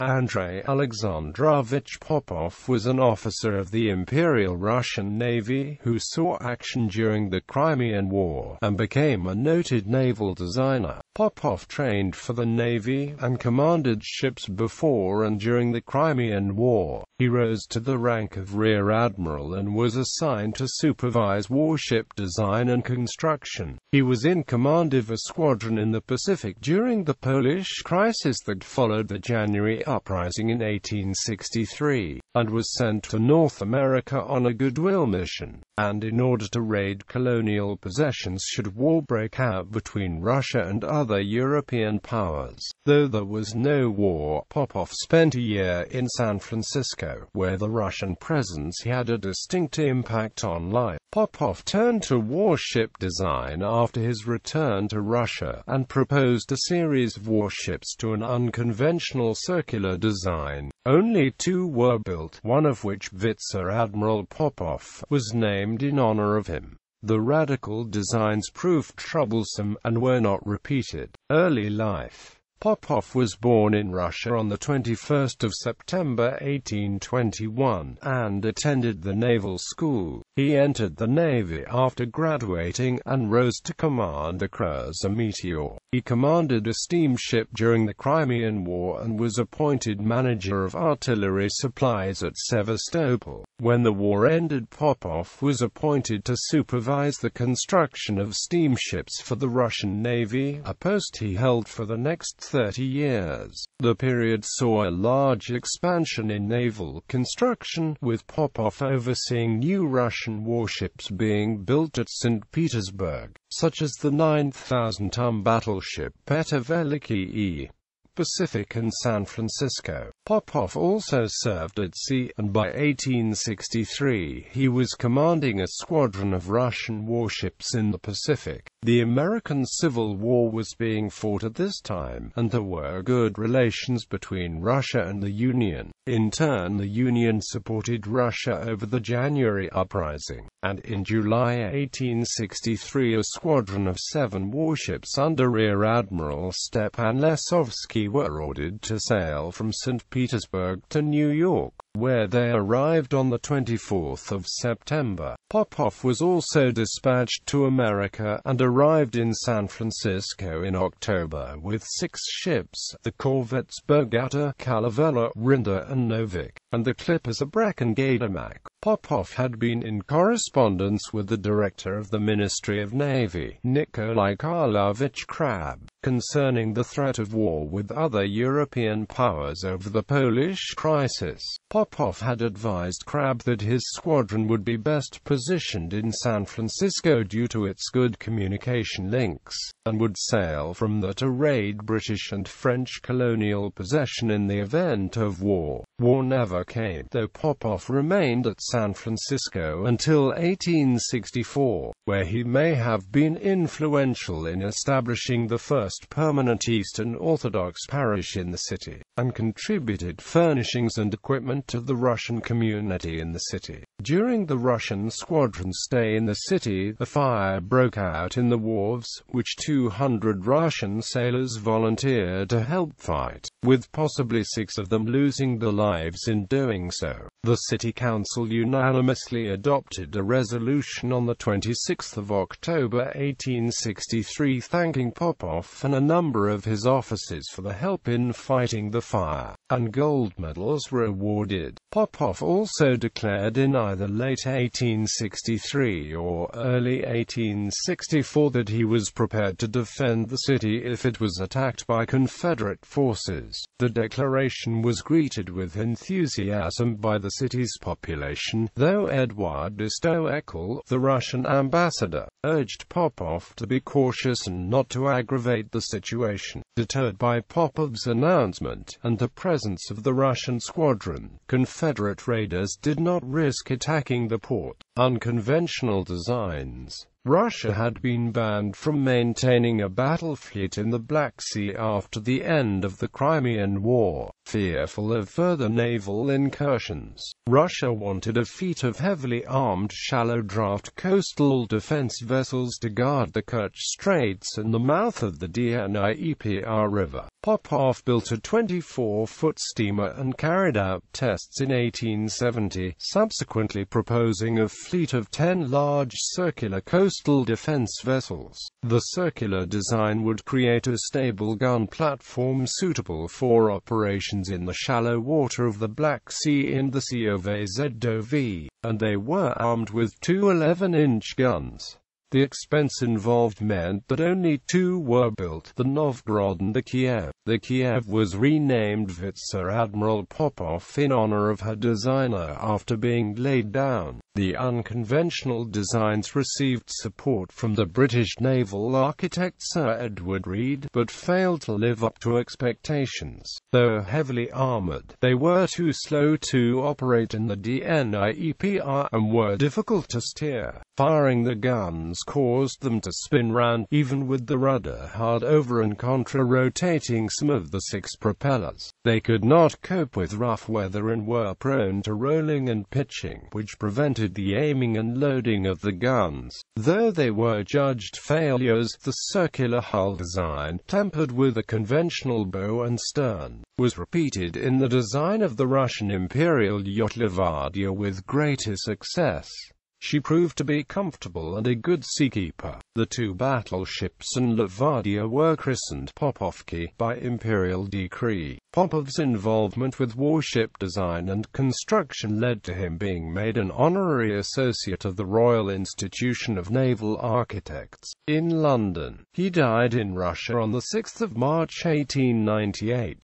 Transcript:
Andrei Alexandrovich Popov was an officer of the Imperial Russian Navy who saw action during the Crimean War, and became a noted naval designer. Popov trained for the Navy, and commanded ships before and during the Crimean War. He rose to the rank of rear-admiral and was assigned to supervise warship design and construction. He was in command of a squadron in the Pacific during the Polish crisis that followed the January Uprising in 1863, and was sent to North America on a goodwill mission, and in order to raid colonial possessions should war break out between Russia and other European powers. Though there was no war, Popov spent a year in San Francisco, where the Russian presence had a distinct impact on life. Popov turned to warship design after his return to Russia, and proposed a series of warships to an unconventional circular design. Only two were built, one of which, Vice-Admiral Popov, was named in honor of him. The radical designs proved troublesome, and were not repeated. Early life. Popov was born in Russia on the 21st of September 1821, and attended the naval school. He entered the Navy after graduating, and rose to command a cruiser Meteor. He commanded a steamship during the Crimean War, and was appointed manager of artillery supplies at Sevastopol. When the war ended, Popov was appointed to supervise the construction of steamships for the Russian Navy, a post he held for the next 30 years. The period saw a large expansion in naval construction, with Popov overseeing new Russian warships being built at St. Petersburg, such as the 9,000-ton battleship Petr Veliki Pacific and San Francisco. Popov also served at sea, and by 1863 he was commanding a squadron of Russian warships in the Pacific. The American Civil War was being fought at this time, and there were good relations between Russia and the Union. In turn, the Union supported Russia over the January Uprising, and in July 1863 a squadron of 7 warships under Rear-Admiral Stepan Lesovsky were ordered to sail from St. Petersburg to New York, where they arrived on the 24th of September. Popov was also dispatched to America, and arrived in San Francisco in October with 6 ships, the corvettes Bergata, Calavella, Rinda and Novik, and the clippers Abrak and Gaydamak. Popov had been in correspondence with the director of the Ministry of Navy, Nikolai Karlovich Krab, concerning the threat of war with other European powers over the Polish crisis. Popov had advised Krab that his squadron would be best positioned in San Francisco due to its good communication links, and would sail from there to raid British and French colonial possession in the event of war. War never came, though Popov remained at San Francisco until 1864, where he may have been influential in establishing the first permanent Eastern Orthodox parish in the city, and contributed furnishings and equipment to the Russian community in the city. During the Russian squadron's stay in the city, a fire broke out in the wharves, which 200 Russian sailors volunteered to help fight, with possibly 6 of them losing their lives in doing so. The City Council unanimously adopted a resolution on the 26th of October 1863 thanking Popov and a number of his officers for the help in fighting the fire, and gold medals were awarded. Popov also declared in either late 1863 or early 1864 that he was prepared to defend the city if it was attacked by Confederate forces. The declaration was greeted with enthusiasm by the city's population, though Edward de Stoeckel, the Russian ambassador, urged Popov to be cautious and not to aggravate the situation. Deterred by Popov's announcement, and the presence of the Russian squadron, Confederate raiders did not risk attacking the port. Unconventional Designs Russia had been banned from maintaining a battle fleet in the Black Sea after the end of the Crimean War. Fearful of further naval incursions, Russia wanted a fleet of heavily armed shallow-draft coastal defense vessels to guard the Kerch Straits and the mouth of the Dnieper River. Popov built a 24-foot steamer and carried out tests in 1870, subsequently proposing a fleet of 10 large circular coastal defense vessels. The circular design would create a stable gun platform suitable for operations in the shallow water of the Black Sea and the Sea of Azov, and they were armed with two 11-inch guns. The expense involved meant that only two were built, the Novgorod and the Kiev. The Kiev was renamed Rear-Admiral Popov in honor of her designer after being laid down. The Unconventional Designs received support from the British naval architect Sir Edward Reed, but failed to live up to expectations. Though heavily armored, they were too slow to operate in the Dnieper and were difficult to steer. Firing the guns caused them to spin round, even with the rudder hard over and contra-rotating some of the 6 propellers. They could not cope with rough weather and were prone to rolling and pitching, which prevented the aiming and loading of the guns. Though they were judged failures, the circular hull design, tempered with a conventional bow and stern, was repeated in the design of the Russian Imperial yacht Levadia with greater success. She proved to be comfortable and a good seakeeper. The 2 battleships and Levadia were christened Popovki by imperial decree. Popov's involvement with warship design and construction led to him being made an honorary associate of the Royal Institution of Naval Architects in London. He died in Russia on 6 March 1898.